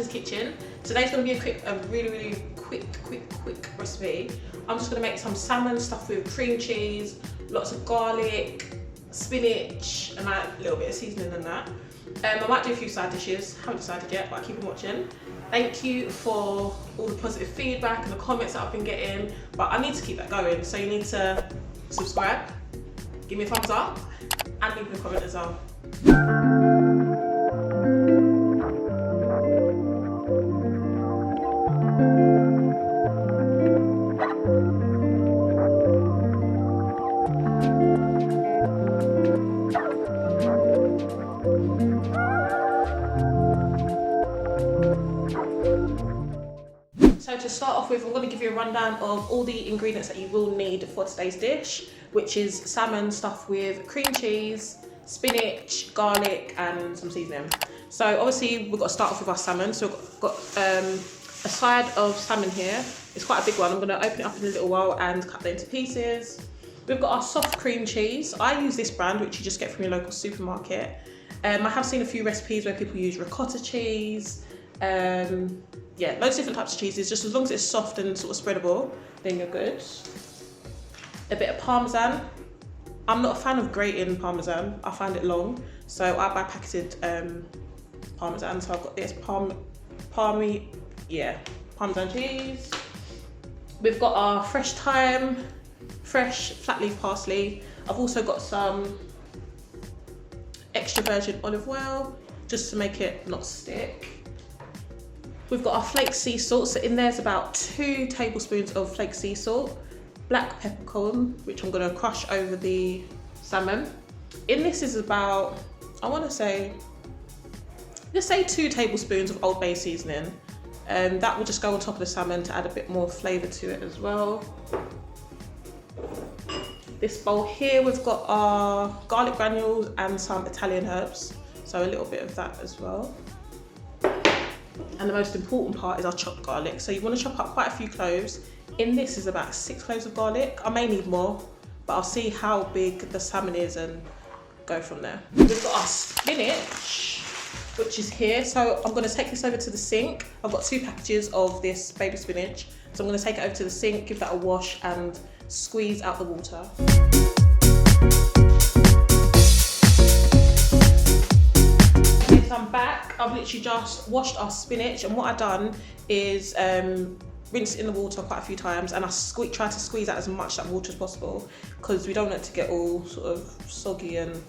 Kitchen. Today's going to be a really quick recipe. I'm just going to make some salmon stuffed with cream cheese, lots of garlic, spinach, and a little bit of seasoning and that. I might do a few side dishes, haven't decided yet, but keep on watching. Thank you for all the positive feedback and the comments that I've been getting, but I need to keep that going, so you need to subscribe, give me a thumbs up, and leave me a comment as well. So to start off with, I'm going to give you a rundown of all the ingredients that you will need for today's dish, which is salmon stuffed with cream cheese, spinach, garlic, and some seasoning. So obviously we've got to start off with our salmon. So we've got a side of salmon here. It's quite a big one. I'm going to open it up in a little while and cut it into pieces. We've got our soft cream cheese. I use this brand, which you just get from your local supermarket. I have seen a few recipes where people use ricotta cheese. Yeah, loads of different types of cheeses. Just as long as it's soft and sort of spreadable, then you're good. A bit of parmesan. I'm not a fan of grating parmesan. I find it long, so I buy packeted parmesan. So I've got this parmesan cheese. We've got our fresh thyme, fresh flat leaf parsley. I've also got some extra virgin olive oil, just to make it not stick. We've got our flaked sea salt, so in there's about 2 tablespoons of flaked sea salt, black peppercorn, which I'm going to crush over the salmon. In this is about, I want to say, let's say 2 tablespoons of Old Bay seasoning. That will just go on top of the salmon to add a bit more flavour to it as well. This bowl here, we've got our garlic granules and some Italian herbs, so a little bit of that as well. And the most important part is our chopped garlic. So you want to chop up quite a few cloves. In this is about 6 cloves of garlic. I may need more, but I'll see how big the salmon is and go from there. We've got our spinach, which is here. So I'm going to take this over to the sink. I've got 2 packages of this baby spinach. So I'm going to take it over to the sink, give that a wash and squeeze out the water. I'm back. I've literally just washed our spinach, and what I've done is rinse it in the water quite a few times, and I try to squeeze out as much of that water as possible because we don't want it to get all sort of soggy and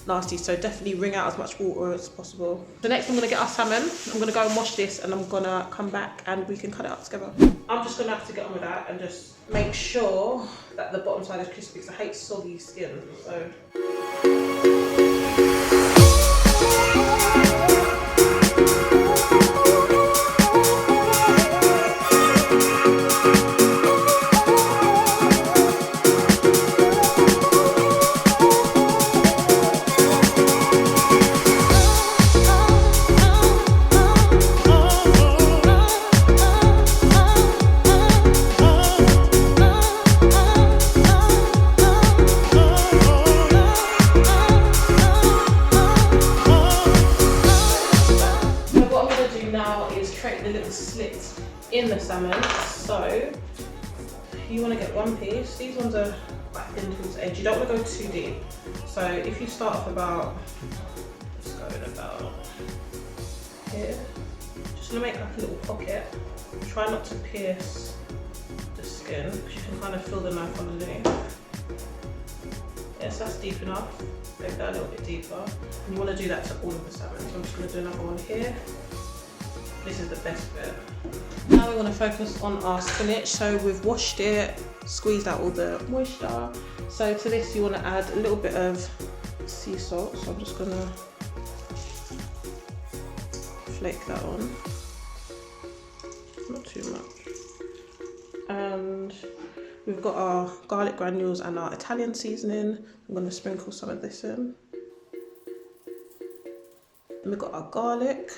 nasty, so definitely wring out as much water as possible. So next I'm going to get our salmon. I'm going to go and wash this, and I'm going to come back and we can cut it up together. I'm just going to have to get on with that and just make sure that the bottom side is crispy because I hate soggy skin. So slits in the salmon. So you want to get 1 piece. These ones are quite thin towards the edge. You don't want to go too deep. So if you start off about, let's go in about here. Just gonna make like a little pocket. Try not to pierce the skin because you can kind of feel the knife underneath. Yes, that's deep enough. Make that a little bit deeper. And you want to do that to all of the salmon. So I'm just going to do another one here. This is the best bit. Now we want to focus on our spinach. So we've washed it, squeezed out all the moisture. So to this you want to add a little bit of sea salt. So I'm just going to flake that on. Not too much. And we've got our garlic granules and our Italian seasoning. I'm going to sprinkle some of this in. And we've got our garlic.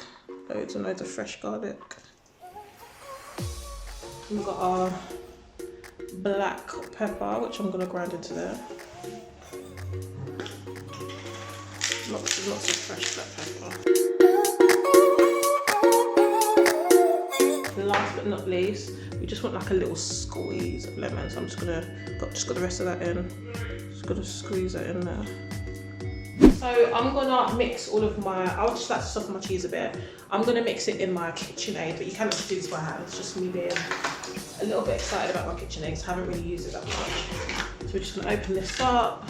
Loads and loads of fresh garlic. We've got our black pepper, which I'm gonna grind into there. Lots and lots of fresh black pepper. Last but not least, we just want like a little squeeze of lemon. So I'm just got the rest of that in. Just gonna squeeze it in there. So I'm gonna mix all of I would just like to soften my cheese a bit. I'm gonna mix it in my KitchenAid, but you can actually do this by hand. It's just me being a little bit excited about my KitchenAid because I haven't really used it that much. So we're just gonna open this up.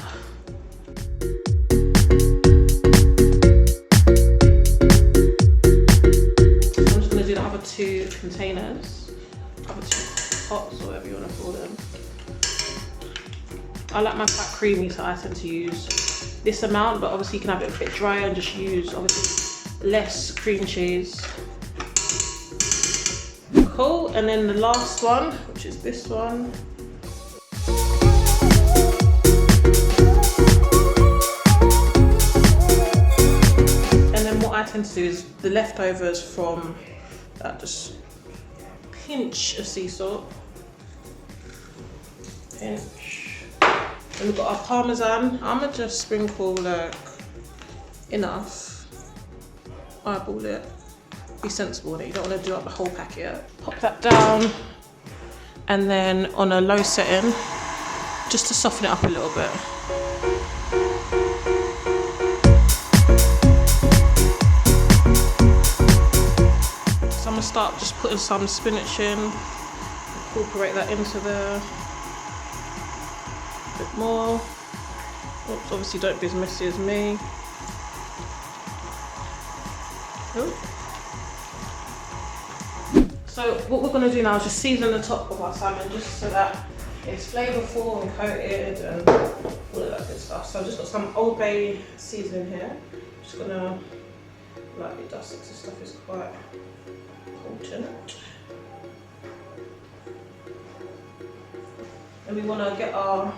I'm just gonna do the other 2 containers, other 2 pots, or whatever you wanna call them. I like mine quite creamy, so I tend to use this amount, but obviously you can have it a bit drier and just use obviously less cream cheese. Cool, and then the last one, which is this one. And then what I tend to do is the leftovers from that, just pinch of sea salt. Pinch. And we've got our parmesan. I'm gonna just sprinkle like enough. Eyeball it. Be sensible in it. You don't want to do up the whole packet. Pop that down, and then on a low setting, just to soften it up a little bit. So I'm gonna start just putting some spinach in, incorporate that into there. A bit more. Oops, obviously don't be as messy as me. Ooh. So what we're going to do now is just season the top of our salmon just so that it's flavourful and coated and all of that good stuff. So I've just got some Old Bay seasoning here. I'm just going to lightly dust it because this stuff is quite potent. And we want to get our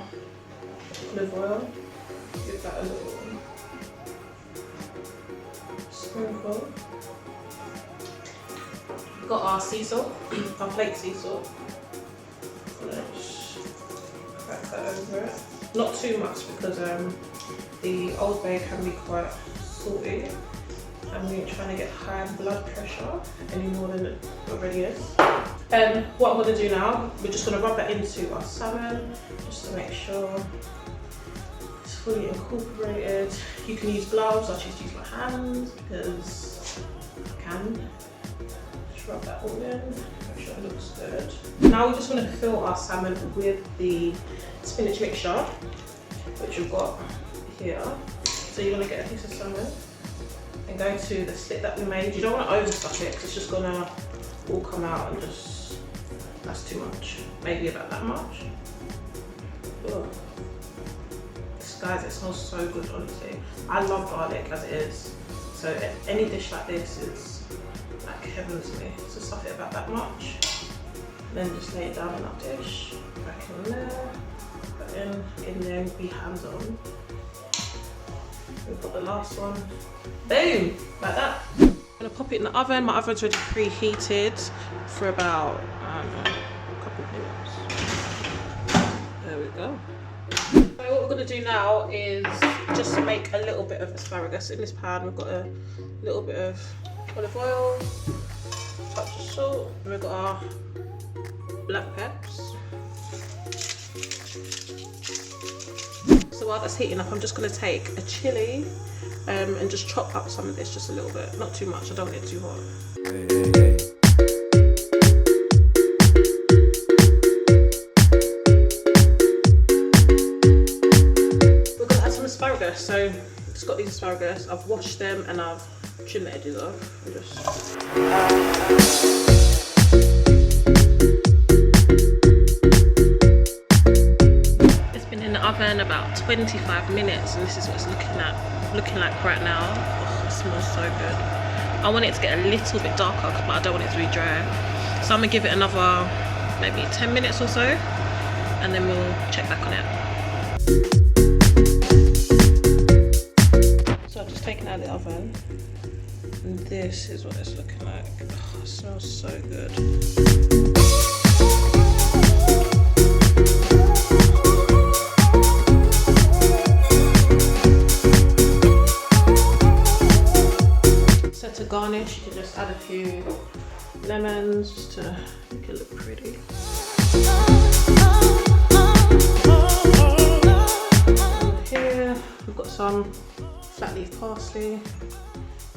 olive oil, give that a little sprinkle. We've got our sea salt, our flaked sea salt. Let's crack that over it. Not too much because the Old Bay can be quite salty and we ain't trying to get high blood pressure any more than it already is. What I'm going to do now, we're just going to rub that into our salmon just to make sure it's fully incorporated. You can use gloves, I choose to use my hands because I can. Rub that all in, make sure it looks good. Now we just want to fill our salmon with the spinach mixture, which we've got here. So you want to get a piece of salmon and go to the slit that we made. You don't want to overstuff it because it's just going to all come out and just, that's too much. Maybe about that much. Ugh. Guys, it smells so good, honestly. I love garlic as it is. So any dish like this is like heaven to me. So stuff it about that much. And then just lay it down in that dish. Back in there. Put in there, be hands on. We've got the last one. Boom! Like that. I'm gonna pop it in the oven. My oven's already preheated for about, I don't know, a couple of minutes. There we go. So what we're going to do now is just make a little bit of asparagus. In this pan we've got a little bit of olive oil, a touch of salt, and we've got our black peps. So while that's heating up, I'm just going to take a chilli and just chop up some of this just a little bit, not too much, I don't want it too hot. So I've just got these asparagus, I've washed them and I've trimmed the edges off. It's been in the oven about 25 minutes and this is what it's looking like right now. Oh, it smells so good. I want it to get a little bit darker but I don't want it to be dry. So I'm gonna give it another maybe 10 minutes or so and then we'll check back on it. Taken out of the oven And this is what it's looking like. Oh, it smells so good. So to garnish, you can just add a few lemons just to make it look pretty. And here we've got some flat leaf parsley.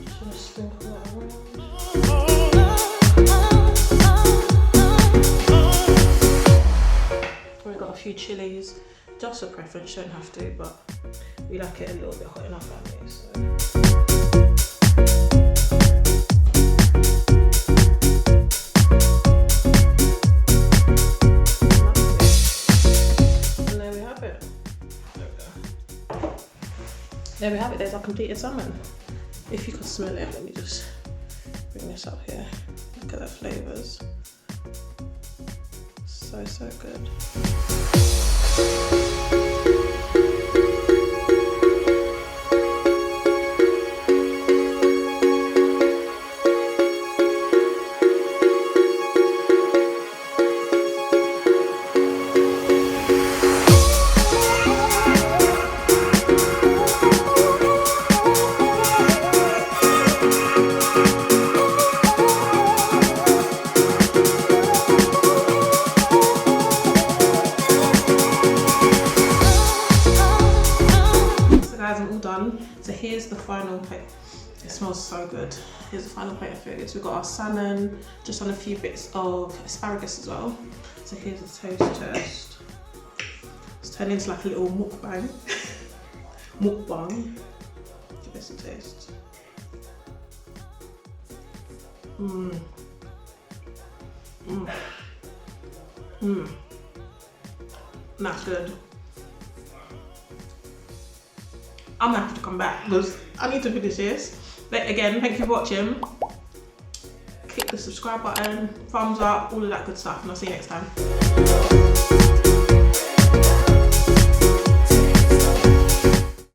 Just gonna sprinkle that around. We've got a few chilies, just a preference, you don't have to, but we like it a little bit hot in our family. So. There we have it, there's our completed salmon. If you could smell it, let me just bring this up here. Look at the flavours. So good. I'm all done. So here's the final plate. It smells so good. Here's the final plate of food. So we've got our salmon, just on a few bits of asparagus as well. So here's the toast. It's turned into like a little mukbang. Mukbang. Give this a taste. That's good. I'm gonna have to come back because I need to finish this. But again, thank you for watching. Click the subscribe button, thumbs up, all of that good stuff, and I'll see you next time.